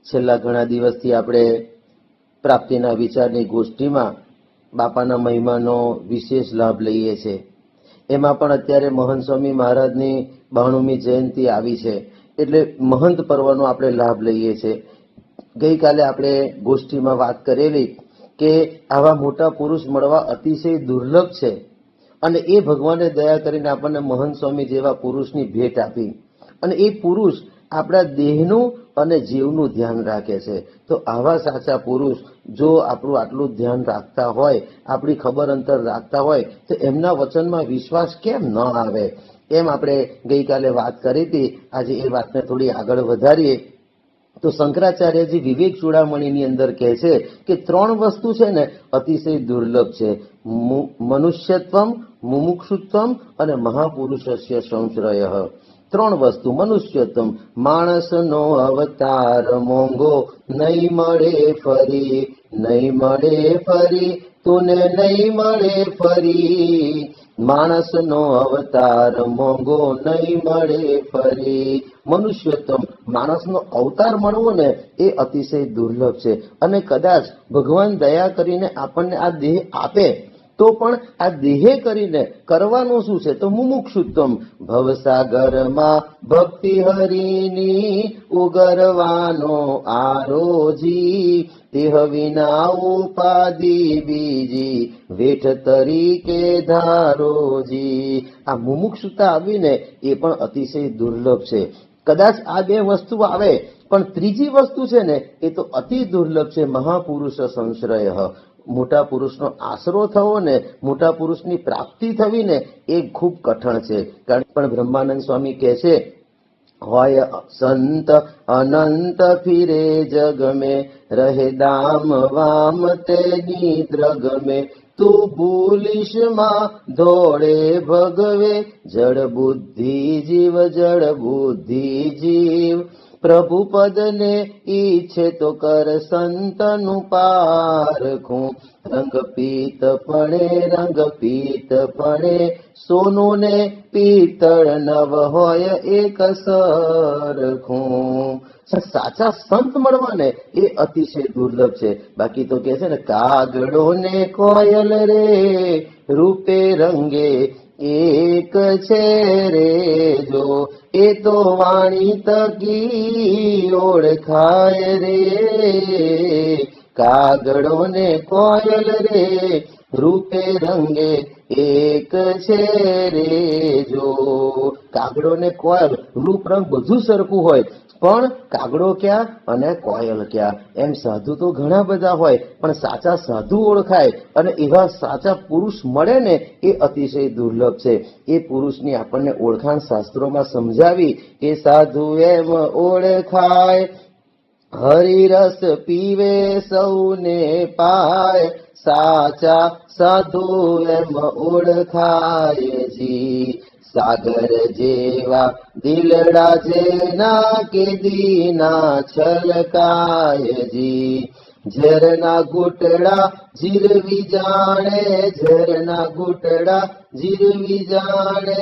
છેલ્લા ઘણા દિવસથી આપણે પ્રાપ્તિના વિચારની ગોષ્ઠીમાં બાપાના મહિમાનો વિશેષ લાભ લઈએ છીએ. એમાં પણ અત્યારે મહંત સ્વામી મહારાજની 92મી જયંતિ આવી છે, એટલે મહંત પર્વનો આપણે લાભ લઈએ છીએ. ગઈકાલે આપણે ગોષ્ઠીમાં વાત કરેલી કે આવા મોટા પુરુષ મળવા અતિશય દુર્લભ છે, અને એ ભગવાને દયા કરીને આપણને મહંત સ્વામી જેવા પુરુષની ભેટ આપી. અને એ પુરુષ આપણા દેહનું અને જીવનું ધ્યાન રાખે છે. તો આવા સાચા પુરુષ જો આપણું આટલું ધ્યાન રાખતા હોય, આપણી ખબર અંતર રાખતા હોય, તો એમના વચનમાં વિશ્વાસ કેમ ન આવે? એમ આપણે ગઈકાલે વાત કરી હતી. આજે એ વાતને થોડી આગળ વધારીએ તો શંકરાચાર્યજી વિવેક ચૂડામણીની અંદર કહે છે કે 3 વસ્તુ છે ને અતિશય દુર્લભ છે: મનુષ્યત્વમ, મુમુક્ષુત્વમ અને મહાપુરુષસ્ય સંશ્રય. 3 વસ્તુ. મનુષ્યત્વમ, માણસનો અવતાર મોંઘો, નહીં મળે ફરી, નહીં મળે ફરી, તુને નહીં મળે ફરી. માણસનો અવતાર મોંઘો, નહીં મળે ફરી. મનુષ્યત્વમ, માણસનો અવતાર મળવો ને એ અતિશય દુર્લભ છે. અને કદાચ ભગવાન દયા કરીને આપણને આ દેહ આપે તો પણ આ દેહે કરીને કરવાનું શું છે? તો મુમુક્ષુત્વમ, ભવસાગરમાં ભક્તિ હરિની ઉગરવાનો આરોજી, તેહ વિના ઉપાધિ બીજી વેઠ તરીકે ધારોજી. આ મુમુક્ષુતા આવીને એ પણ અતિશય દુર્લભ છે. કદાચ આ 2 વસ્તુ આવે, પણ ત્રીજી વસ્તુ છે ને એ તો અતિ દુર્લભ છે: મહાપુરુષ સંશ્રય. મોટા પુરુષનો આશરો થવો ને, મોટા પુરુષની પ્રાપ્તિ થવી ને એ ખૂબ કઠણ છે. કારણ પણ બ્રહ્માનંદ સ્વામી કહે છે, હોય સંત અનંત ફિરે જગ में, રહે દામ વામ તેની દ્રગ में, તું ભૂલીશ માં દોડે ભગવે, જડ બુદ્ધિ જીવ, જડ બુદ્ધિ જીવ. પ્રભુ પદને ઈચ્છે તો કર સંતનું પારખું, રંગ પીત પડે, રંગ પીત પડે, સોનું ને પિત્તળ નવ હોય એક સરખું. સાચા સંત મળવા ને એ અતિશય દુર્લભ છે. બાકી તો કે છે ને, કાગડો ને કોયલ રે રૂપે રંગે એક છે રે જો, એ તો વાણી તકી ઓળખાય રે. કાગડો ને કોયલ રે રૂપે રંગે એક છે રે જો. કાગડો ને કોયલ રૂપ રંગ બધું સરખું હોય, પણ કાગડો ક્યાં અને કોયલ ક્યાં? એમ સાધુ તો ઘણા બધા હોય, પણ સાચા સાધુ ઓળખાય અને એવા સાચા પુરુષ મળે ને એ અતિશય દુર્લભ છે. એ પુરુષની આપણને ઓળખાણ શાસ્ત્રોમાં સમજાવી કે સાધુ એમ ઓળખાય, હરિરસ પીવે સૌને પાય, સાચા સાધુ એમ ઓળખાય જી. સાગર જેવા દિલડા જેના કે દીના છલકાય જી. ઝરના ઘૂંટડા જીરવી જાણે, ઝરના ઘૂંટડા જીરવી જાણે,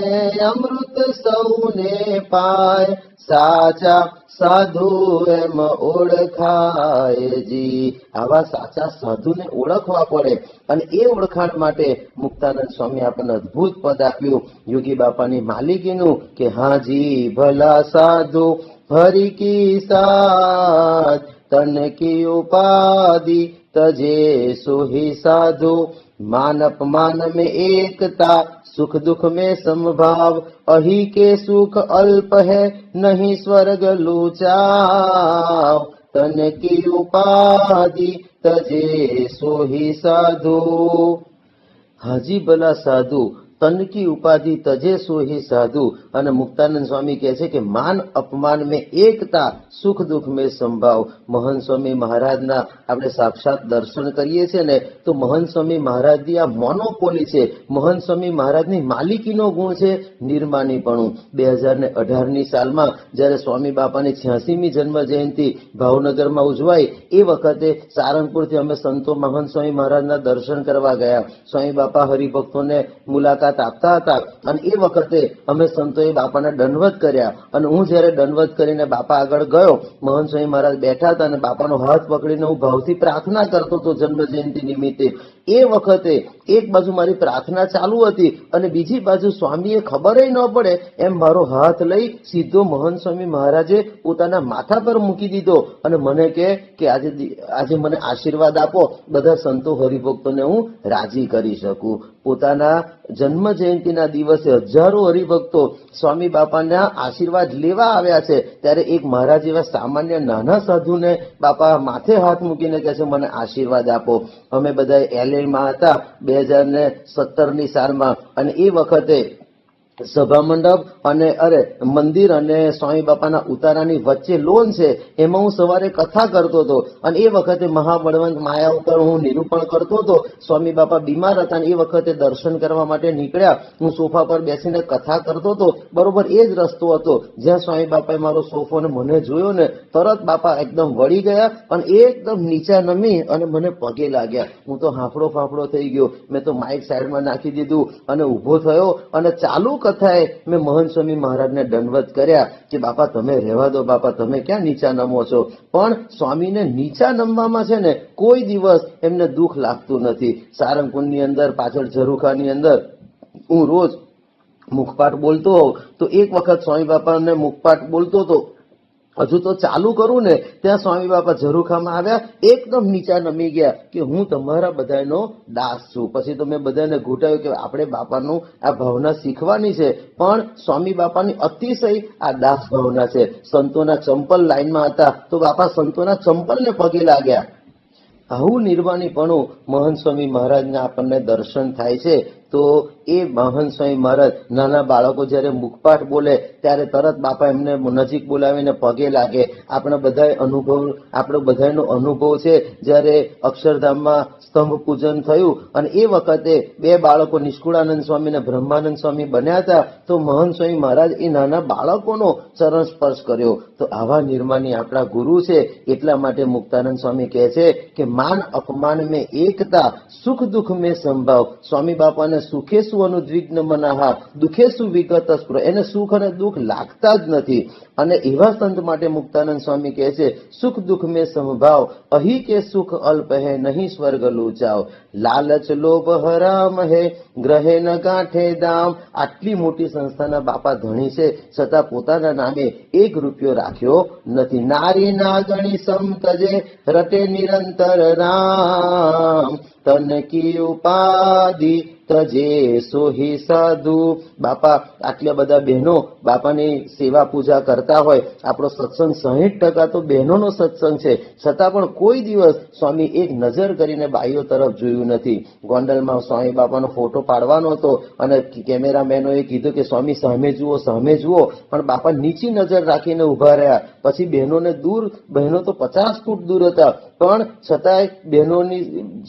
અમૃત સૌને પાય, સાચા સાધુ એમ ઓળખાય જી. આવા સાચા સાધુને ઓળખવા પડે, અને એ ઓળખાણ માટે મુક્તાનંદ સ્વામી આપણને અદભુત પદ આપ્યું યોગી બાપાની માલિકીનું કે હાજી ભલા સાધુ હરિ કી સાથ, તન કી ઉપાધિ તજે સોહી સાધુ. मान अपमान में एकता, सुख दुख में समभाव, अही के सुख अल्प है नहीं स्वर्ग लूचाव. तन की उपाधि तजे सोही साधु. हाजी भला साधु, तन की उपाधि तजे सोही साधु. અને મુક્તાનંદ સ્વામી કહે છે કે માન અપમાન મેં એકતા, સુખ દુઃખ મેં સંભાવ. મહંત સ્વામી મહારાજના આપણે સાક્ષાત દર્શન કરીએ છીએ ને તો મહંત સ્વામી મહારાજની આ મોનોપોલી છે. મહંત સ્વામી મહારાજની માલિકીનો ગુણ છે નિર્માનીપણું. 2018ની સાલમાં જ્યારે સ્વામી બાપાની 86મી જન્મ જયંતિ ભાવનગરમાં ઉજવાઈ એ વખતે સારંગપુરથી અમે સંતો મહંત સ્વામી મહારાજના દર્શન કરવા ગયા. સ્વામી બાપા હરિભક્તોને મુલાકાત મુલાકાત આપતા હતા અને એ વખતે અમે સંતોએ બાપાને દંડવત કર્યા અને હું જયારે દંડવત કરીને બાપા આગળ ગયો, મહંત સ્વામી મહારાજ બેઠા હતા અને બાપાનો હાથ પકડીને હું ભાવથી પ્રાર્થના કરતો હતો જન્મ જયંતિ નિમિત્તે. એ વખતે એક બાજુ મારી પ્રાર્થના ચાલુ હતી અને બીજી બાજુ સ્વામીએ ખબર ન પડે એમ મારો હાથ લઈ સીધો મહંત સ્વામી મહારાજે પોતાના માથા પર મૂકી દીધો અને મને કે આજે મને આશીર્વાદ આપો, બધા સંતો હરિભક્તોને હું રાજી કરી શકું. પોતાના જન્મ જયંતિના દિવસે હજારો હરિભક્તો સ્વામી બાપાના આશીર્વાદ લેવા આવ્યા છે, ત્યારે એક મારા જેવા સામાન્ય નાના સાધુને બાપા માથે હાથ મૂકીને કહે છે મને આશીર્વાદ આપો. અમે બધા LA હતા 2017ની સાલમાં અને એ વખતે સભા મંડપ અને મંદિર અને સ્વામી બાપાના ઉતારાની વચ્ચે લોન છે, એમાં હું સવારે કથા કરતો હતો અને એ વખતે મહાબળવંત માયા ઉપર હું નિરૂપણ કરતો હતો. સ્વામી બાપા બીમાર હતા અને એ વખતે દર્શન કરવા માટે નીકળ્યા. હું સોફા પર બેસીને કથા કરતો હતો. બરોબર એ જ રસ્તો હતો જ્યાં સ્વામી બાપાએ મારો સોફો ને મને જોયો ને તરત બાપા એકદમ વળી ગયા અને એકદમ નીચા નમી અને મને પગે લાગ્યા. હું તો હાંફળો ફાંફળો થઈ ગયો. મેં તો માઇક સાઈડમાં નાખી દીધું અને ઉભો થયો અને ચાલુ કથાએ મેં મહંત સ્વામી મહારાજને દંડવત કર્યા કે બાપા તમે રહેવા દો, બાપા તમે ક્યાં નીચા નમો છો. પણ સ્વામીને નીચા નમવામાં છે ને કોઈ દિવસ એમને દુઃખ લાગતું નથી. સારંગપુરની અંદર પાછળ ઝરૂખાની અંદર હું રોજ મુખપાઠ બોલતો હોઉં તો એક વખત સ્વામી બાપાને મુખપાઠ બોલતો હતો, હજુ તો ચાલુ કરું ને ત્યાં સ્વામી બાપા ઝરૂખામાં આવ્યા, એકદમ નીચા નમી ગયા કે હું તમારા બધાનો દાસ છું. પછી તો મેં બધાને ઘૂંટાયું કે આપણે બાપાનું આ ભાવના શીખવાની છે, પણ સ્વામી બાપાની અતિશય આ દાસ ભાવના છે. સંતોના ચંપલ લાઈનમાં હતા તો બાપા સંતોના ચંપલને પગે લાગ્યા. આવું નિર્વાણીપણું મહંત સ્વામી મહારાજના આપણને દર્શન થાય છે. તો એ મહંત સ્વામી મહારાજ નાના બાળકો જ્યારે મુખપાઠ બોલે ત્યારે તરત બાપા એમને નજીક બોલાવીને પગે લાગે. આપણો બધાનો અનુભવ છે જ્યારે અક્ષરધામમાં સ્તંભ પૂજન થયું અને એ વખતે બે બાળકો નિષ્કુળાનંદ સ્વામી અને બ્રહ્માનંદ સ્વામી બન્યા હતા. તો મહંત સ્વામી મહારાજ એ નાના બાળકોનો ચરણ સ્પર્શ કર્યો. તો આવા નિર્માણી આપણા ગુરુ છે. એટલા માટે મુક્તાનંદ સ્વામી કહે છે કે માન અપમાન મેં એકતા, સુખ દુઃખ મેં સંભાવ. સ્વામી બાપાને સુખે શું અનુદ્વિગ્ન મનાહા, દુઃખે શું વિગત સ્પૃહ. એને સુખ અને દુઃખ લાગતા જ નથી. અને એવા સંત માટે મુક્તાનંદ સ્વામી કહે છે સુખ દુઃખ મેં સમભાવ, અહી કે સુખ અલ્પ હે નહીં સ્વર્ગ લોચાવ. લાલચ લોભ હરામ હે ગ્રહે ન ગાંઠે દામ. આટલી મોટી સંસ્થાના બાપા ધણી છે છતાં પોતાના નામે 1 રૂપિયો રાખ્યો નથી. નારી નાગણી સમતજે રટે નિરંતર રામ, તન કી ઉપાધિ તજે સોહી સાધુ. બાપા આટલા બધા બહેનો બાપાની સેવા પૂજા કરતા હોય. આપણો સત્સંગ 60% તો બહેનોનો સત્સંગ છે, છતાં પણ કોઈ દિવસ સ્વામી એક નજર કરીને બાઈઓ તરફ જોયું નથી. ગોંડલમાં સ્વામી બાપાનો ફોટો પાડવાનો હતો અને કેમેરામેનોએ કીધું કે સ્વામી સામે જુઓ સામે જુઓ, પણ બાપા નીચી નજર રાખીને ઉભા રહ્યા. પછી બહેનો તો 50 ફૂટ દૂર હતા, પણ છતાંય બહેનોની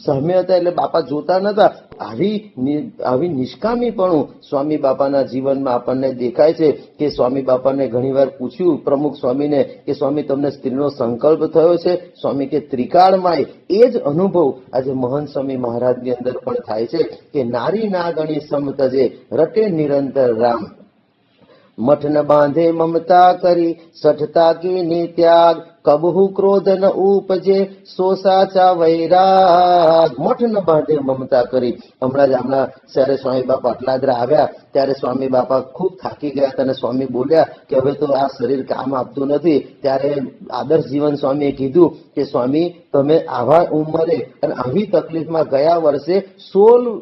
સામે હતા એટલે બાપા જોતા નતા. આવી નિષ્કામીપણું સ્વામી બાપાના જીવનમાં આપણને દેખાય છે. કે સ્વામી બાપાને ઘણીવાર પૂછ્યું પ્રમુખ સ્વામીને કે સ્વામી તમને સ્ત્રીનો સંકલ્પ થયો છે? સ્વામી કે ત્રિકાળમાંય. એ જ અનુભવ આજે મહંત સ્વામી મહારાજની અંદર પણ થાય છે કે નારી ના ગણી સમતજે રટે નિરંતર રામ. મઠ ન બાંધે મમતા કરી સઠતા કી ત્યાગ, કબહુ ક્રોધ ન ઉપજે સો સાચા વૈરાગ. મઠ ન બાંધે મમતા કરી. હમણાં જ્યારે સ્વામી બાપા અટલાદરા આવ્યા ત્યારે સ્વામી બાપા ખૂબ થાકી ગયા હતા અને સ્વામી બોલ્યા કે હવે તો આ શરીર કામ આપતું નથી. ત્યારે આદર્શ જીવન સ્વામીએ કીધું કે સ્વામી તમે આવા ઉંમરે અને આવી તકલીફમાં ગયા વર્ષે 16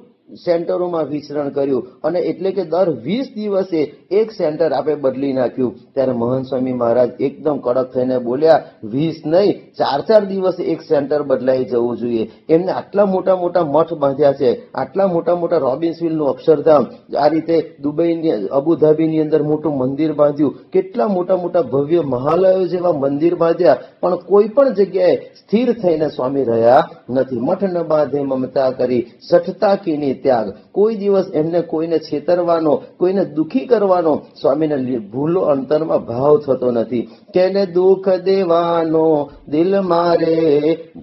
સેન્ટરોમાં વિચરણ કર્યું અને એટલે કે દર 20 દિવસે એક સેન્ટર આપણે બદલી નાખ્યું. ત્યારે મહંત સ્વામી મહારાજ એકદમ કડક થઈને બોલ્યા 20 નહીં 4 દિવસે એક સેન્ટર બદલાઈ જવું જોઈએ. એમને આટલા મોટા મોટા મઠ બાંધ્યા છે, આટલા મોટા મોટા રોબિન્સવિલનું અક્ષરધામ, આ રીતે દુબઈની અબુધાબીની અંદર મોટું મંદિર બાંધ્યું, કેટલા મોટા મોટા ભવ્ય મહાલયો જેવા મંદિર બાંધ્યા, પણ કોઈ પણ જગ્યાએ સ્થિર થઈને સ્વામી રહ્યા નથી. મઠ ન બાંધે મમતા કરી સઠતા કીની ત્યાગ. કોઈ દિવસ એમને કોઈને છેતરવાનો, કોઈને દુખી કરવાનો કરવાનો સ્વામીને ભૂલો અંતરમાં ભાવ થતો નથી. કેને દુઃખ દેવાનો દિલ મારે,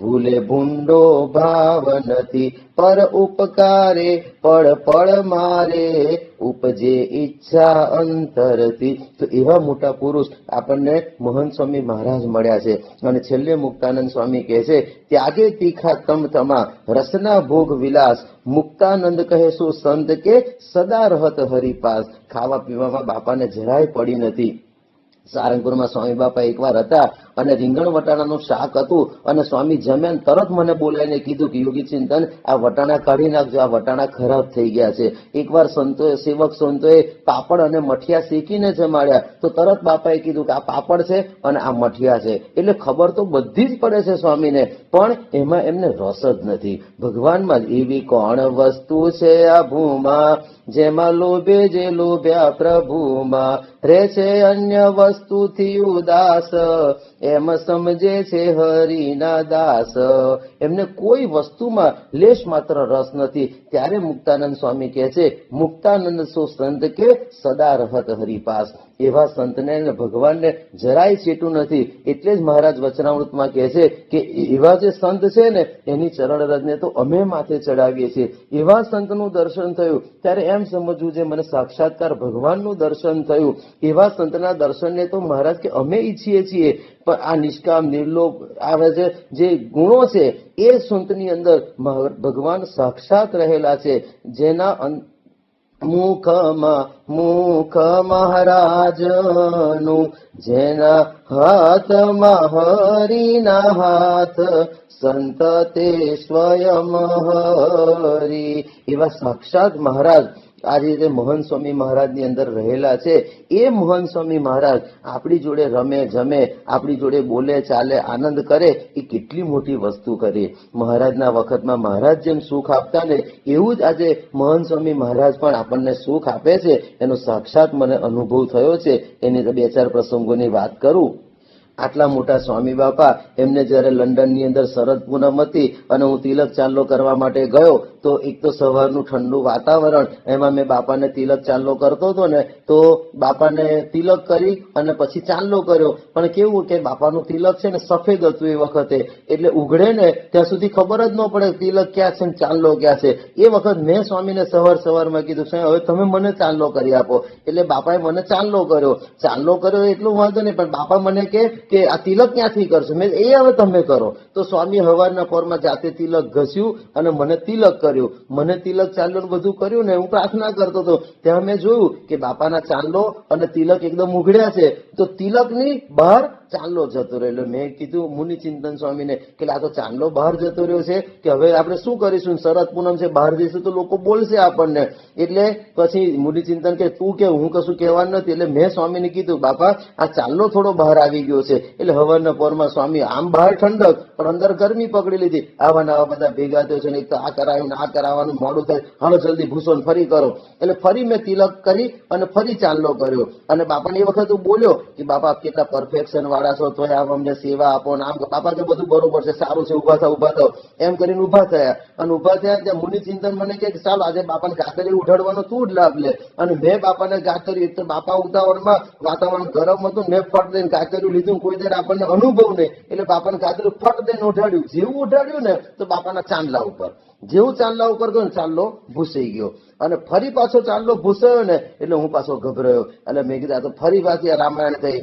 ભૂલે ભૂંડો ભાવ નથી. પર ઉપકારે પળ પળ મારે, ઉપજે ઈચ્છા અંતરથી. તો એવા મોટા પુરુષ આપણને મહંત સ્વામી મહારાજ મળ્યા છે. અને છેલ્લે મુક્તાનંદ સ્વામી કહે છે, ત્યાગે તીખા તમ તમા રસના ભોગ વિલાસ, મુક્તાનંદ કહે શું સંત કે સદા રહત હરિપાસ. ખાવા પીવામાં બાપાને જરાય પડી નથી. સારંગપુરમાં સ્વામી બાપા એકવાર હતા અને રીંગણ વટાણાનું શાક હતું અને સ્વામી જમ્યા તરત મને બોલાવીને કીધું કે યોગી ચિંતન, આ વટાણા કાઢી નાખજો, આ વટાણા ખરાબ થઈ ગયા છે. એકવાર સેવક સંતોએ પાપડ અને મઠિયા શેકીને જમાડ્યા તો તરત બાપાએ કીધું કે આ પાપડ છે અને આ મઠિયા છે. એટલે ખબર તો બધી જ પડે છે સ્વામીને, પણ એમાં એમને રસ જ નથી ભગવાનમાં. એવી કોણ વસ્તુ છે આ ભૂમાં, જેમાં લોભે જે લોભ્યા પ્રભુમાં, રે છે અન્ય વસ્તુથી ઉદાસ, એમ સમજે છે હરિના દાસ. એમને કોઈ વસ્તુમાં લેશ માત્ર રસ નથી. ત્યારે મુક્તાનંદ સ્વામી કહે છે, મુક્તાનંદ સો સંત કે સદા રહત હરિપાસ. એવા સંતને ભગવાનને જરાય ચેટું નથી. એટલે જ મહારાજ વચનામૃતમાં કહે છે કે એવા જે સંત છે ને એની ચરણ રજને તો અમે માથે ચડાવીએ છીએ. એવા સંતનું દર્શન થયું ત્યારે એમ સમજવું જે મને સાક્ષાત્કાર ભગવાનનું દર્શન થયું. એવા સંતના દર્શનને તો મહારાજ કે અમે ઈચ્છીએ છીએ, પણ આ નિષ્કામ નિર્લોભ આવે છે જે ગુણો છે એ સંતની અંદર ભગવાન સાક્ષાત રહેલા છે. જેના મુખ મહારાજનું, જેના હાથમાં હરિના હાથ, સંત તે સ્વયં હરી. એવા સાક્ષાત મહારાજ આ રીતે મહંત સ્વામી મહારાજની અંદર રહેલા છે. એ મહંત સ્વામી મહારાજ આપણી જોડે રમે જમે, આપણી જોડે બોલે ચાલે, આનંદ કરે, એ કેટલી મોટી વસ્તુ કરી. મહારાજના વખતમાં મહારાજ જેમ સુખ આપતા ને એવું જ આજે મહંત સ્વામી મહારાજ પણ આપણને સુખ આપે છે. એનો સાક્ષાત મને અનુભવ થયો છે. એની બે ચાર પ્રસંગોની વાત કરું. આટલા મોટા સ્વામી બાપા એમને જયારે લંડનની અંદર શરદ પૂનમ હતી અને હું તિલક ચાંદલો કરવા માટે ગયો તો એક તો સવારનું ઠંડુ વાતાવરણ, એમાં મેં બાપાને તિલક ચાંદલો કરતો હતો ને તો બાપાને તિલક કરી અને પછી ચાંદલો કર્યો. પણ કેવું કે બાપાનું તિલક છે ને સફેદ હતું એ વખતે, એટલે ઉઘડે ને ત્યાં સુધી ખબર જ ન પડે તિલક ક્યાં છે ને ચાંદલો ક્યાં છે. એ વખત મેં સ્વામીને સવારમાં કીધું સાહેબ હવે તમે મને ચાંદલો કરી આપો. એટલે બાપાએ મને ચાંદલો કર્યો એટલું વાંધો નહીં, પણ બાપા મને કે આ તિલક ક્યાંથી કરશો? મેં એ હવે તમે કરો. તો સ્વામી હવારના પોરમાં જાતે તિલક ઘસ્યું અને મને તિલક કર્યું. મને તિલક ચાંદલો બધું કર્યું ને હું પ્રાર્થના કરતો હતો. ત્યાં મેં જોયું કે બાપાના ચાંદલો અને તિલક એકદમ ઉઘડ્યા છે, તો તિલકની બહાર ચાંદલો જતો રહ્યો. એટલે મેં કીધું મુનિ ચિંતન સ્વામીને કે આ તો ચાંદલો બહાર જતો રહ્યો છે, કે હવે આપણે શું કરીશું? શરદ પૂનમ છે, બહાર જઈશું તો લોકો બોલશે આપણને. એટલે પછી મુનિ ચિંતન કે તું કે હું કશું કહેવાનું નથી. એટલે મેં સ્વામીને કીધું બાપા આ ચાંદલો થોડો બહાર આવી ગયો છે. એટલે હવારના પોરમાં સ્વામી આમ બહાર ઠંડક પણ અંદર ગરમી પકડી લીધી. આવા નવા બધા ભેગા થયો છે ને એક તો આ કરાયું ને આ કરાવવાનું મોડું થાય, હાલો જલ્દી ભૂસો ફરી કરો. એટલે ફરી મેં તિલક કરી અને ફરી ચાંદલો કર્યો. અને બાપાને એ વખત હું બોલ્યો કે બાપા કેટલા પરફેક્શન વાળા છો, તોય આપ અમને સેવા આપો ને આમ. બાપા તો બધું બરોબર છે, સારું છે, ઉભા થાવ એમ કરીને ઉભા થયા. અને ઉભા થયા ત્યાં મુનિ ચિંતન મને કે ચાલો આજે બાપાને ગાતરી ઉઠાડવાનો તું જ લાભ લે. અને મેં બાપાને ગાતરી, એક તો બાપા ઉતાવળમાં વાતાવરણ ગરમ હતું, મેં ફટ દઈને ગાતરી લીધું. કોઈ દર આપણને અનુભવ નહીં એટલે બાપાને ગાતરી ફટ દઈને ઉઠાડ્યું. જેવું ઉઠાડ્યું ને તો બાપાના ચાંદલા ઉપર, જેવું ચાંદલા ઉપર ગયો ને ચાંદલો ભૂસાઈ ગયો. અને ફરી પાછો ચાંદલો ભૂસાયો ને એટલે હું પાછો ગભરાયો. એટલે મેં કીધું આ તો ફરી પાછી રામાયણ થઈ.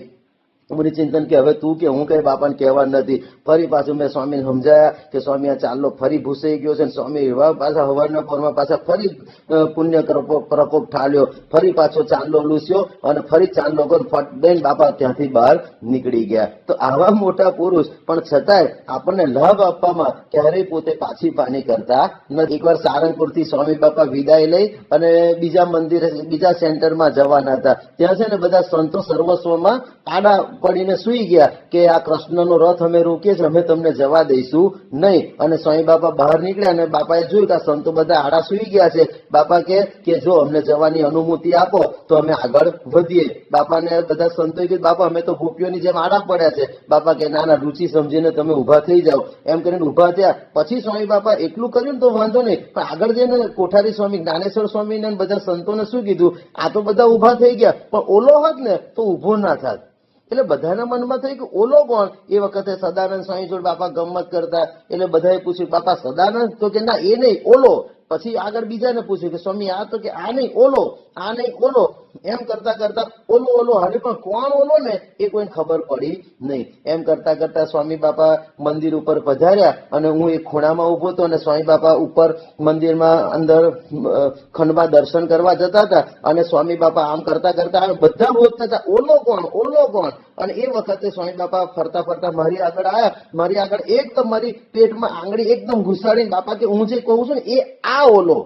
મુનિ ચિંતન કે હવે તું કે હું કઈ બાપાને કહેવાનું નથી. ફરી પાછું મેં સ્વામીને સમજાયા કે સ્વામી આ ચાંદલો ફરી ભૂસાઈ ગયો છે. સ્વામી એવા પાછા હવારના પોરમાં પાછા ફરી પુણ્ય પ્રકોપ ઠાલ્યો. ફરી પાછો ચાંદલો લૂસ્યો અને ફરી ચાંદલો કર ફટ દઈને બાપા ત્યાંથી બહાર નીકળી ગયા. તો આવા મોટા પુરુષ પણ છતાંય આપણને લાભ આપવામાં ક્યારેય પોતે પાછી પાની કરતા નથી. એકવાર સારંગપુરથી સ્વામી બાપા વિદાય લઈ અને બીજા મંદિરે બીજા સેન્ટરમાં જવાના હતા. ત્યાં છે ને બધા સંતો સર્વસ્વમાં પાડા પડીને સૂઈ ગયા કે આ કૃષ્ણનો રથ અમે રોકીએ છીએ, અમે તમને જવા દઈશું નહીં. અને સ્વામી બાપા બહાર નીકળ્યા અને બાપાએ જોયું કે આ સંતો બધા આડા સૂઈ ગયા છે. બાપા કે જો અમને જવાની અનુમતિ આપો તો અમે આગળ વધીએ. બાપાને બધા સંતોએ કીધું બાપા અમે તો ગોપીઓની જેમ આડા પડ્યા છે. બાપા કે ના ના, રુચિ સમજીને તમે ઉભા થઈ જાઓ. એમ કરીને ઉભા થયા. પછી સ્વામી બાપા એટલું કર્યું ને તો વાંધો નહીં, પણ આગળ જઈને કોઠારી સ્વામી, જ્ઞાનેશ્વર સ્વામી ને બધા સંતોને શું કીધું, આ તો બધા ઉભા થઈ ગયા, પણ ઓલો હોત ને તો ઉભો ના થાત. એટલે બધાના મનમાં થયું કે ઓલો કોણ. એ વખતે સદાનંદ સ્વામી જોડે બાપા ગમત કરતા, એટલે બધાએ પૂછ્યું બાપા સદાનંદ, તો કે ના એ નહીં ઓલો. પછી આગળ બીજાને પૂછ્યું કે સ્વામી આ, તો કે આ નહીં ઓલો, આ નહીં ઓલો. એમ કરતા કરતા ઓલો ઓલો હાલે, પણ કોણ ઓલો ને એ કોઈને ખબર પડી નહીં. એમ કરતા કરતા સ્વામી બાપા મંદિર ઉપર પધાર્યા અને હું એક ખૂણામાં ઉભો હતો અને સ્વામી બાપા ઉપર મંદિરમાં અંદર ખંડમાં દર્શન કરવા જતા હતા. અને સ્વામી બાપા આમ કરતા કરતા બધા બોલતા હતા ઓલો કોણ, ઓલો કોણ. અને એ વખતે સ્વામી બાપા ફરતા ફરતા મારી આગળ આવ્યા. મારી આગળ એકદમ મારી પેટમાં આંગળી એકદમ ઘુસાડીને બાપા કે હું જે કહું છું ને એ આ ઓલો,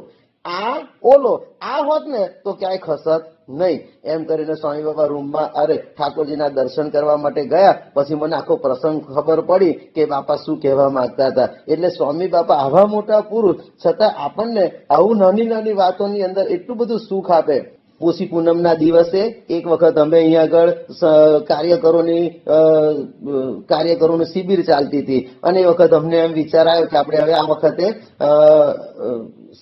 આ ઓલો, આ હોત ને તો ક્યાંય ખસત નહીં. એમ કરીને સ્વામી બાપા રૂમમાં ઠાકોરજીના દર્શન કરવા માટે ગયા. પછી મને આખો પ્રસંગ ખબર પડી કે બાપા શું કહેવા માંગતા હતા. એટલે સ્વામી બાપા આવા મોટા પુરુષ છતાં આપણને આવું નાની નાની વાતોની અંદર એટલું બધું સુખ આપે. પોષી પૂનમના દિવસે એક વખત અમે અહીંયા આગળ કાર્યકરોની શિબિર ચાલતી હતી અને એ વખત અમને એમ વિચાર આવ્યો કે આપણે હવે આ વખતે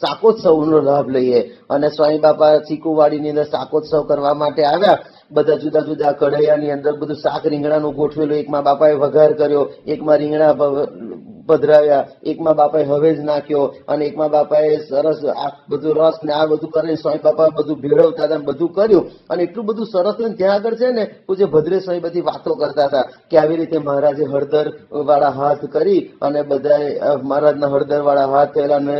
શાકોત્સવનો લાભ લઈએ. અને સ્વામી બાપા ચીકુવાડીની અંદર શાકોત્સવ કરવા માટે આવ્યા. બધા જુદા જુદા કઢૈયાની અંદર બધું શાક રીંગણાનું ગોઠવેલું. એકમાં બાપાએ વઘાર કર્યો, એકમાં રીંગણા પધરાવ્યા, એકમાં બાપાએ હવેજ નાખ્યો અને એકમાં બાપાએ સરસ આ બધું રસ ને આ બધું કરીને સ્વામી બાપા બધું ભેળવતા હતા, બધું કર્યું. અને એટલું બધું સરસ ને ત્યાં આગળ છે ને પૂજ્ય ભદ્રેશ સ્વામી બધી વાતો કરતા હતા કે આવી રીતે મહારાજે હળદર વાળા હાથ કરી અને બધાએ મહારાજના હળદર વાળા હાથ થયેલા ને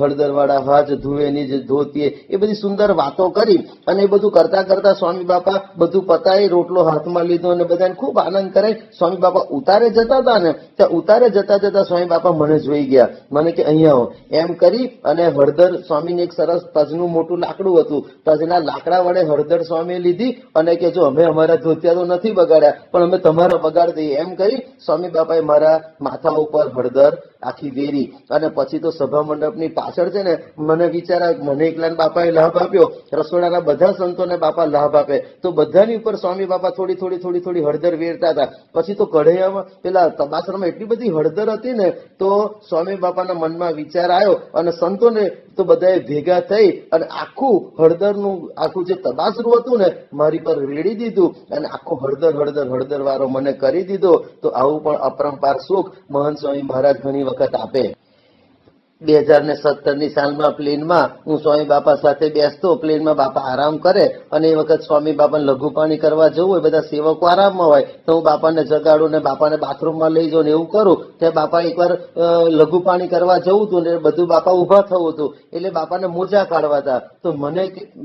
હળદર વાળા હાથ ધુવેની જે ધોતીએ એ બધી સુંદર વાતો કરી. અને એ બધું કરતા કરતા સ્વામી બાપા બધું પતાવી રોટલો હાથમાં લીધો અને બધાને ખૂબ આનંદ કરે. સ્વામી બાપા ઉતારે જતા હતા ને ત્યાં ઉતારે જતા જતા સ્વામી બાપા મને જોઈ ગયા. મને કે અહીંયા આવો એમ કરી અને હળદર સ્વામીને એક સરસ તજનું મોટું લાકડું હતું, તજના લાકડા વડે હળદર સ્વામીએ લીધી અને કે જો અમે અમારા ધોતિયા તો નથી બગાડ્યા પણ અમે તમારા બગાડ દઈએ. એમ કરી સ્વામી બાપાએ મારા માથા ઉપર હળદર આખી વેરી. અને પછી તો સભા મંડપની પાછળ છે ને મને વિચાર આવ્યો, મને એકલાને બાપાએ લાભ આપ્યો, રસોડાના બધા સંતોને બાપા લાભ આપે, તો બધાની ઉપર સ્વામી બાપા થોડી થોડી થોડી થોડી હળદર વેરતા હતા. પછી તો કઢૈયામાં પેલા તબાસરામાં એટલી બધી હળદર હતી ને તો સ્વામી બાપાના મનમાં વિચાર આવ્યો અને સંતોને તો બધાએ ભેગા થઈ અને આખું હળદરનું આખું જે તબાસરું હતું ને મારી પર રેડી દીધું અને આખો હળદર વાળો મને કરી દીધો. તો આવું પણ અપરંપાર સુખ મહંત સ્વામી મહારાજ ઘણી વખત આપે. 2017ની સાલમાં પ્લેનમાં હું સ્વામી બાપા સાથે બેસતો. પ્લેનમાં બાપા આરામ કરે અને એ વખત સ્વામી બાપાને લઘુ પાણી કરવા જવું હોય, બધા સેવકો આરામમાં હોય તો હું બાપાને જગાડું ને બાપાને બાથરૂમમાં લઈ જાઉં ને એવું કરું. ત્યાં બાપા એકવાર લઘુ પાણી કરવા જવું હતું ને બધું બાપા ઉભા થવું હતું એટલે બાપાને મોજા કાઢવા હતા. તો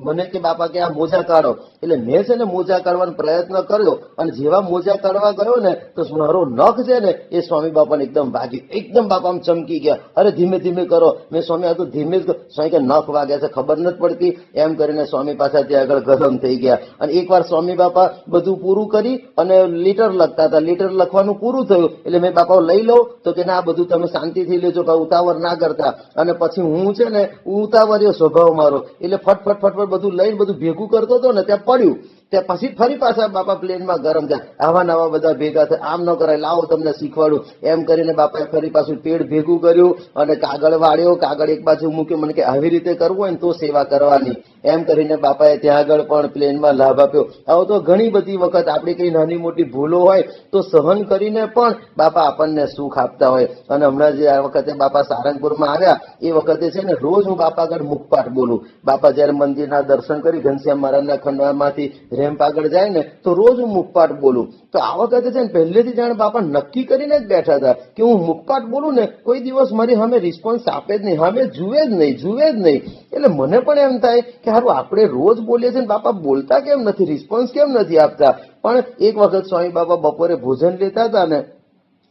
મને કે બાપા કે આ મોજા કાઢો. એટલે મેં છે ને મોજા કાઢવાનો પ્રયત્ન કર્યો અને જેવા મોજા કાઢવા ગયો ને તો મારો નખ છે ને એ સ્વામી બાપાને એકદમ વાગ્યું. એકદમ બાપા આમ ચમકી ગયા. અરે ધીમે ધીમે કરો. મેં સ્વામી આ તો ધીમે સ્વામી કે નખ વાગ્યા છે ખબર નથી પડતી. એમ કરીને સ્વામી પાછા ત્યાં આગળ ગરમ થઈ ગયા. અને એકવાર સ્વામી બાપા બધું પૂરું કરી અને લીટર લખતા હતા. લીટર લખવાનું પૂરું થયું એટલે મેં બાપા લઈ લો તો કે ના બધું તમે શાંતિથી લેજો, ઉતાવળ ના કરતા. અને પછી હું છે ને ઉતાવળ્યો સ્વભાવ મારો એટલે ફટફટ બધું લઈને બધું ભેગું કરતો હતો ને ત્યાં પડ્યું. ત્યાં પછી ફરી પાછા બાપા પ્લેનમાં ગરમ થયા. આવા નવા બધા ભેગા થયા. આમ ન કરાય, લાવો તમને શીખવાડું. એમ કરીને બાપાએ ફરી પાછું પેડ ભેગું કર્યું અને કાગળ વાળ્યો. કાગળ એક બાજુ મૂક્યો. મને કે આવી રીતે કરવું હોય ને તો સેવા કરવાની. એમ કરીને બાપાએ ત્યાં આગળ પણ પ્લેનમાં લાભ આપ્યો. આવો તો ઘણી બધી વખત આપણી કઈ નાની મોટી ભૂલો હોય તો સહન કરીને પણ બાપા આપણને સુખ આપતા હોય. અને હમણાં જે આ વખતે બાપા સારંગપુરમાં આવ્યા એ વખતે છે ને રોજ હું બાપા આગળ મુખપાઠ બોલું. બાપા જયારે મંદિરના દર્શન કરી ઘનશ્યામ મહારાજના ખંડવામાંથી રેમ્પ આગળ જાય ને તો રોજ હું મુખપાઠ બોલું. તો આ વખતે છે ને પહેલેથી જાણે બાપા નક્કી કરીને જ બેઠા હતા કે હું મુખપાઠ બોલું ને કોઈ દિવસ મારી સામે રિસ્પોન્સ આપે જ નહીં, સામે જુએ જ નહીં. એટલે મને પણ એમ થાય કે હારું આપણે રોજ બોલીએ છીએ ને બાપા બોલતા કેમ નથી, રિસ્પોન્સ કેમ નથી આપતા. પણ એક વખત સ્વામી બાપા બપોરે ભોજન લેતા હતા ને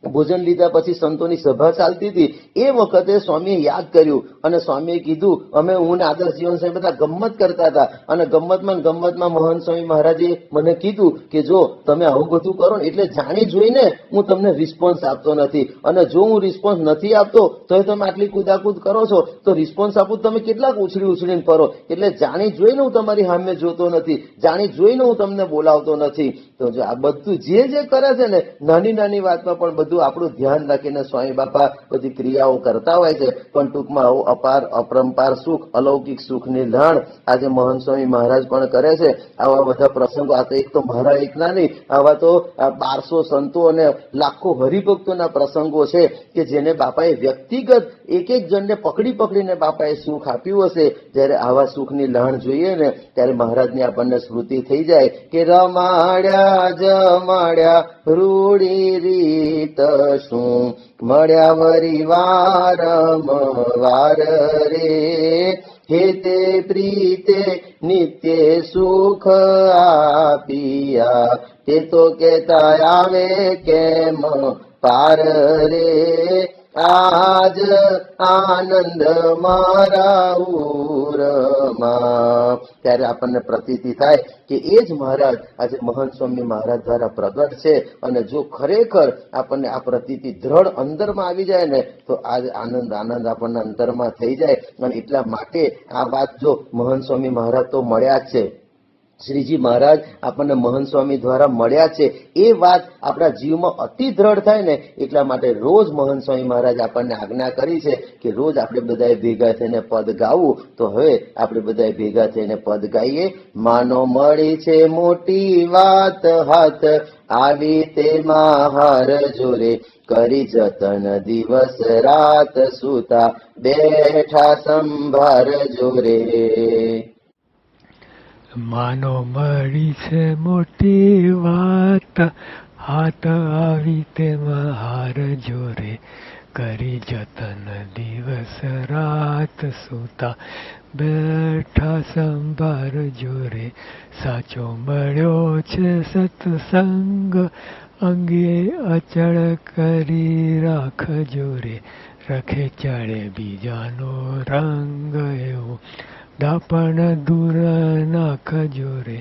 ભોજન લીધા પછી સંતોની સભા ચાલતી હતી. એ વખતે સ્વામીએ યાદ કર્યું અને સ્વામીએ કીધું, અમે હું ને આદર્શ જીવન સ્વામી બધા ગમ્મત કરતા હતા અને ગમ્મતમાં મહંત સ્વામી મહારાજે મને કીધું કે જો તમે આવું બધું કરો ને એટલે જાણી જોઈને હું તમને રિસ્પોન્સ આપતો નથી, અને જો હું રિસ્પોન્સ નથી આપતો તો તમે આટલી કુદાકુદ કરો છો તો રિસ્પોન્સ આપું તમે કેટલાક ઉછળીને ફરો, એટલે જાણી જોઈને હું તમારી સામે જોતો નથી, જાણી જોઈને હું તમને બોલાવતો નથી. તો જો આ બધું જે કરે છે ને નાની નાની વાતમાં પણ બધું આપણું ધ્યાન રાખીને સ્વામી બાપા બધી ક્રિયાઓ કરતા હોય છે. પણ ટૂંકમાં આવું અપાર અપરંપાર સુખ, અલૌકિક સુખની લાણ આજે મહંત સ્વામી મહારાજ પણ કરે છે. આવા બધા પ્રસંગો, આ તો એક તો મારા એકના નહીં, આવા તો 1200 સંતો અને લાખો હરિભક્તોના પ્રસંગો છે કે જેને બાપાએ વ્યક્તિગત એક જણને પકડીને બાપાએ સુખ આપ્યું હશે. જ્યારે આવા સુખની લાણ જોઈએ ને ત્યારે મહારાજની આપણને સ્મૃતિ થઈ જાય કે રમાડ્યા જમાડ્યા રૂડી રીત શું, મળ્યા વરી વારંવાર રે, હેતે પ્રીતે નિત્ય સુખ આપિયા, તે તો કેતા આવે કેમ પાર રે, આજ આનંદ મારા ઉરમાં. ત્યારે આપણને પ્રતીતિ થાય કે એ જ મહારાજ આજે મહંત સ્વામી મહારાજ દ્વારા પ્રગટ છે. અને જો ખરેખર આપણને આ પ્રતીતિ દ્રઢ અંદરમાં આવી જાય ને તો આજ આનંદ આપણને અંતરમાં થઈ જાય. અને એટલા માટે આ વાત જો મહંત સ્વામી મહારાજ તો મળ્યા જ છે, શ્રીજી મહારાજ આપણને મહંત સ્વામી દ્વારા મળ્યા છે, એ વાત આપણા જીવમાં અતિ દ્રઢ થાય ને એટલા માટે રોજ મહંત સ્વામી મહારાજ આપણને આજ્ઞા કરી છે કે રોજ આપણે બધાએ ભેગા થઈને પદ ગાવું. તો હવે આપણે બધાએ ભેગા થઈને પદ ગાઈએ. માનો મળી છે મોટી વાત હાથ આવી તેમાં હાર જોરે, કરી જતન દિવસ રાત સૂતા બેઠા સંભાર જોરે. માનો મળી છે મોટી વાત હાથ આવી તેમાં હાર જોરે, કરી જતન દિવસ રાત સૂતા બેઠા સંભાર જોરે. સાચો મળ્યો છે સત્સંગ અંગે અચળ કરી રાખ જોરે, રખે ચડે બીજાનો રંગ એવો દાપણ દૂર નાખ જોરે.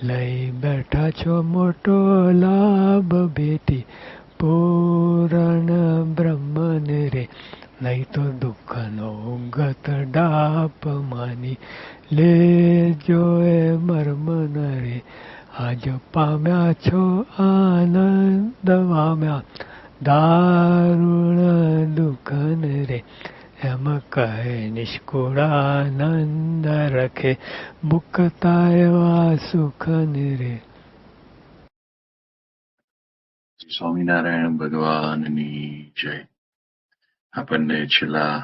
લઈ બેઠા છો મોટો લાભ બેટી પૂરણ બ્રહ્મને રે, નહીં તો દુઃખનો ગત ડાપ માની લેજો એ મર્મન રે. આજ પામ્યા છો આનંદ વામ્યા દારુણ દુઃખન રે, એમ કહે નિષ્કુળાનંદ રખે મુક્તા એવા સુખન રે. સ્વામિનારાયણ ભગવાનની જય. આપણને છેલ્લા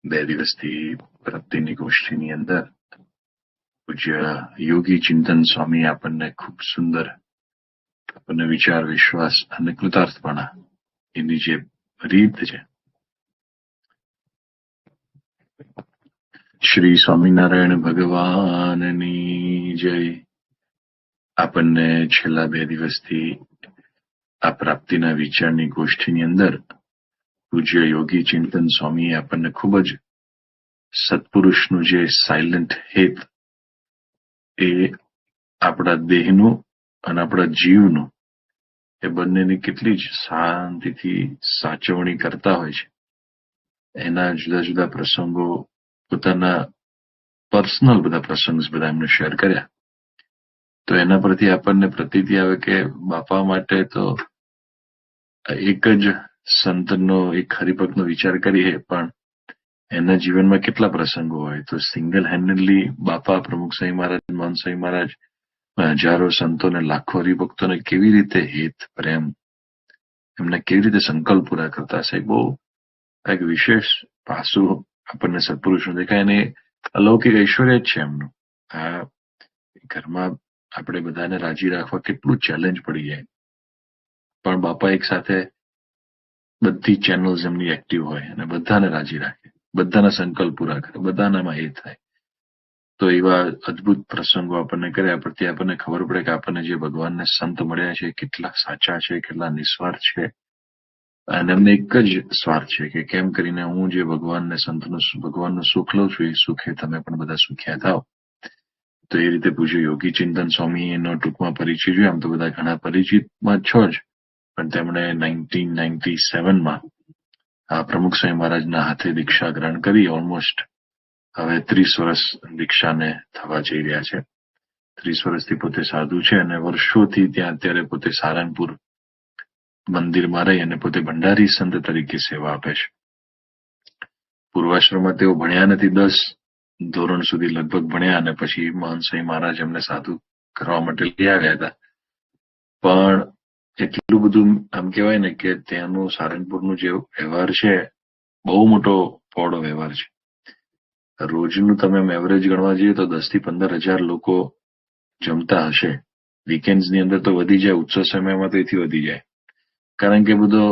2 દિવસથી પ્રાપ્તિની ગોષ્ઠીની અંદર પૂજ્ય યોગી ચિંતન સ્વામી આપણને ખૂબ સુંદર આપણને વિચાર, વિશ્વાસ અને કૃતાર્થપણા એની જે રીત છે, શ્રી સ્વામિનારાયણ ભગવાનની જય. આપણને છેલ્લા 2 દિવસથી આ પ્રાપ્તિના વિચારની ગોષ્ઠીની અંદર પૂજ્ય યોગી ચિંતન સ્વામીએ આપણને ખૂબ જ સત્પુરુષનું જે સાયલન્ટ હેત, એ આપણા દેહનું અને આપણા જીવનું, એ બંનેની કેટલી જ શાંતિથી સાચવણી કરતા હોય છે. એના જુદા જુદા પ્રસંગો, પોતાના પર્સનલ બધા પ્રસંગ બધા એમને શેર કર્યા. તો એના પરથી આપણને પ્રતીતિ આવે કે બાપા માટે તો એક જ સંતનો, એક હરિભક્તનો વિચાર કરીએ પણ એના જીવનમાં કેટલા પ્રસંગો હોય. તો સિંગલ હેન્ડેડલી બાપા, પ્રમુખ સ્વામી મહારાજ, મહંત સ્વામી મહારાજ હજારો સંતોને, લાખો હરિભક્તોને કેવી રીતે હિત, પ્રેમ, એમને કેવી રીતે સંકલ્પ પૂરા કરતા હશે. બહુ એક વિશેષ પાસું આપણને સત્પુરુષનું દેખાય અને અલૌકિક ઐશ્વર્ય જ છે એમનું. આ ઘરમાં આપણે બધાને રાજી રાખવા કેટલું ચેલેન્જ પડી જાય, પણ બાપા એક સાથે બધી ચેનલ્સ એમની એક્ટિવ હોય અને બધાને રાજી રાખે, બધાના સંકલ્પ પૂરા કરે, બધાનામાં એ થાય. તો એવા અદભુત પ્રસંગો આપણને કર્યા પરથી આપણને ખબર પડે કે આપણને જે ભગવાનને સંત મળ્યા છે કેટલા સાચા છે, કેટલા નિસ્વાર્થ છે અને એમને એક જ સ્વાર્થ છે કે કેમ કરીને હું જે ભગવાનને ભગવાનનું સુખ લઉં છું એ સુખે તમે પણ બધા સુખ્યા થાવ. તો એ રીતે પૂછ્યું યોગી ચિંતન સ્વામી એનો ટૂંકમાં પરિચય જોયો. આમ તો બધા ઘણા પરિચિતમાં છો જ, પણ તેમણે 1997માં પ્રમુખ સ્વામી મહારાજના હાથે દીક્ષા ગ્રહણ કરી. ઓલમોસ્ટ હવે 30 વર્ષ દીક્ષાને થવા જઈ રહ્યા છે. 30 વર્ષથી પોતે સાધુ છે અને વર્ષોથી ત્યાં અત્યારે પોતે સારંગપુર મંદિરમાં રહી અને પોતે ભંડારી સંત તરીકે સેવા આપે છે. પૂર્વાશ્રમમાં તેઓ ભણ્યા નથી, 10 ધોરણ સુધી લગભગ ભણ્યા અને પછી મહંત સ્વામી મહારાજ એમને સાધુ કરવા માટે લઈ આવ્યા હતા. પણ એટલું બધું આમ કહેવાય ને કે ત્યાંનું સારંગપુરનું જે વ્યવહાર છે બહુ મોટો પહોળો વ્યવહાર છે. રોજનું તમે એવરેજ ગણવા જઈએ તો 10 થી 15,000 લોકો જમતા હશે. વીકેન્ડ્સની અંદર તો વધી જાય, ઉત્સવ સમયમાં તો એથી વધી જાય. કારણ કે બધો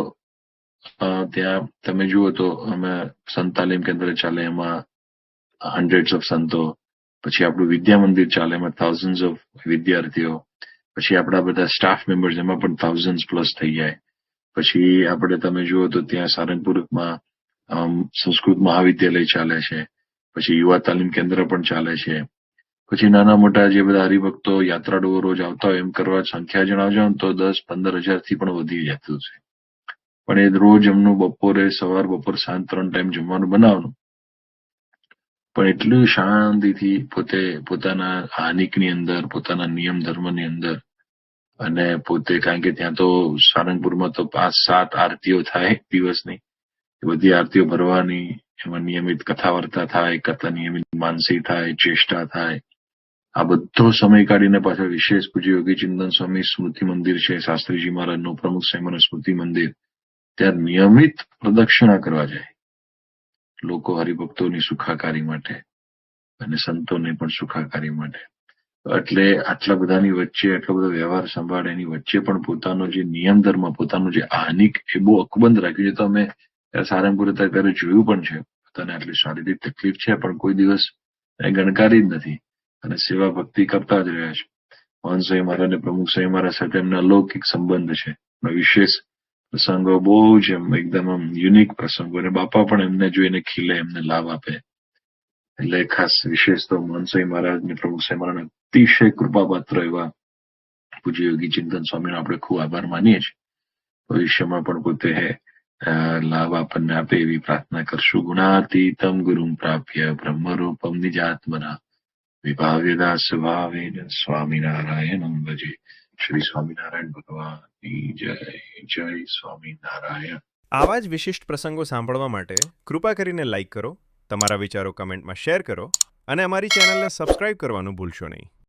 ત્યાં તમે જુઓ તો અમે સંત તાલીમ કેન્દ્ર ચાલે, એમાં હંડ્રેડ્સ ઓફ સંતો, પછી આપણું વિદ્યા મંદિર ચાલે, એમાં થાઉઝન્ડ્સ ઓફ વિદ્યાર્થીઓ, પછી આપણા બધા સ્ટાફ મેમ્બર્સ, એમાં પણ થાઉઝન્ડ્સ પ્લસ થઈ જાય. પછી આપણે તમે જુઓ તો ત્યાં સારંગપુરમાં સંસ્કૃત મહાવિદ્યાલય ચાલે છે, પછી યુવા તાલીમ કેન્દ્ર પણ ચાલે છે. પછી નાના મોટા જે બધા હરિભક્તો યાત્રાળુઓ રોજ આવતા હોય એમ કરવા સંખ્યા જણાવજો તો 10-15,000 થી પણ વધી જતું છે. પણ એ રોજ એમનું બપોરે, સવાર, બપોર, સાંજ 3 ટાઈમ જમવાનું બનાવવાનું. પણ એટલું શાંતિથી પોતે પોતાના હાનિકની અંદર, પોતાના નિયમ ધર્મની અંદર, અને પોતે કારણ કે ત્યાં તો સારંગપુરમાં તો 5-7 આરતીઓ થાય દિવસની. એ બધી આરતીઓ ભરવાની, એમાં નિયમિત કથા વાર્તા થાય, કથા નિયમિત માનસી થાય, ચેષ્ટા થાય. આ બધો સમય કાઢીને પાછળ વિશેષ પૂજ્ય યોગી ચિંતન સ્વામી સ્મૃતિ મંદિર છે, શાસ્ત્રીજી મહારાજનું પ્રમુખ સ્વામીનું સ્મૃતિ મંદિર, ત્યાં નિયમિત પ્રદક્ષિણા કરવા જાય લોકો હરિભક્તોની સુખાકારી માટે અને સંતોની પણ સુખાકારી માટે. એટલે આટલા બધાની વચ્ચે આટલો બધો વ્યવહાર સંભાળે એની વચ્ચે પણ પોતાનો જે નિયમ ધર્મ, પોતાનું જે આહનિક એ બહુ અકબંધ રાખ્યું છે. તો અમે સારંગપુર હતા ત્યારે જોયું પણ છે. પોતાને આટલી શારીરિક તકલીફ છે પણ કોઈ દિવસ ગણકારી જ નથી અને સેવા ભક્તિ કરતા જ રહ્યા છે. મહંત સ્વામી મહારાજ અને પ્રમુખ સ્વામી મહારાજ સાથે એમનો અલૌકિક સંબંધ છે. વિશેષ પ્રસંગો બહુ જ એકદમ યુનિક પ્રસંગો, અને બાપા પણ એમને જોઈને ખીલે, એમને લાભ આપે. એટલે ખાસ વિશેષ તો મહંત સ્વામી મહારાજ અને પ્રમુખ સ્વામી મહારાજ અતિશય કૃપાપાત્ર એવા પૂજ્ય યોગી ચિંતન સ્વામીનો આપણે ખૂબ આભાર માનીએ છીએ. ભવિષ્યમાં પણ પોતે લાભ આપણને આપે એવી પ્રાર્થના કરશું. ગુણાતીતમ ગુરુમ પ્રાપ્ય બ્રહ્મરૂપમ નિજાત્મના વિભાવ્યદાસ ભાવેન સ્વામિનારાયણમ ભજે. શ્રી સ્વામિનારાયણ ભગવાનની જય. જય સ્વામિનારાયણ. આવા જ વિશિષ્ટ પ્રસંગો સાંભળવા માટે કૃપા કરીને લાઈક કરો, તમારા વિચારો કમેન્ટમાં શેર કરો અને અમારી ચેનલને સબસ્ક્રાઇબ કરવાનું ભૂલશો નહીં.